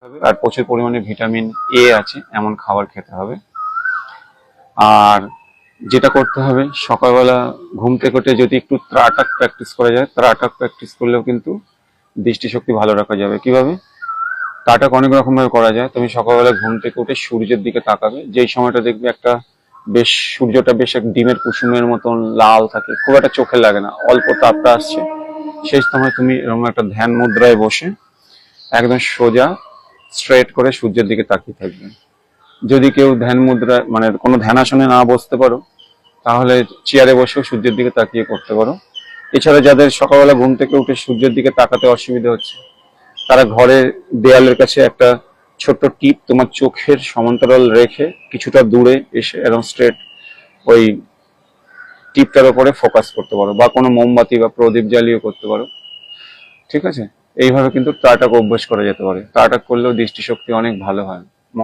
আর প্রচুর পরিমাণে vitamin A আছে এমন খাবার খেতে হবে। আর যেটা করতে হবে, সকালবেলা ঘুম থেকে উঠে যদি একটু ত্রাটাক প্র্যাকটিস করা যায়, ত্রাটাক প্র্যাকটিস করলেও কিন্তু দৃষ্টিশক্তি ভালো রাখা যাবে। কিভাবে? ত্রাটাক অনেক রকম ভাবে করা যায়। তুমি সকালবেলা ঘুম থেকে উঠে সূর্যের দিকে তাকাবে, যেই সময়টা দেখবে একটা বেশ সূর্যটা বেশ এক ডিমের কুসুমের মতন লাল থাকে, খুব একটা চোখে লাগে না, অল্প তাপটা আসছে, সেই সময় তুমি এরকম একটা ধ্যান মুদ্রায় বসে একদম সোজা স্ট্রেট করে সূর্যের দিকে তাকিয়ে থাকবে। যদি কেউ ধ্যান মুদ্রা মানে কোনো ধ্যানাসনে না বসতে পারো, তাহলে চেয়ারে বসেও সূর্যের দিকে তাকিয়ে করতে পারো। এছাড়া যাদের সকালবেলা ঘুম থেকে উঠে সূর্যের দিকে তাকাতে অসুবিধা হচ্ছে, তারা ঘরের দেয়ালের কাছে একটা ছোট্ট টিপ তোমার চোখের সমান্তরাল রেখে কিছুটা দূরে এসে এবং স্ট্রেট ওই টিপটার উপরে ফোকাস করতে পারো, বা কোনো মোমবাতি বা প্রদীপ জ্বালিয়ে করতে পারো। ঠিক আছে? এইভাবে কিন্তু টাটাক অভ্যাস করা যেতে পারে। টাটাক করলেও দৃষ্টিশক্তি অনেক ভালো হয়।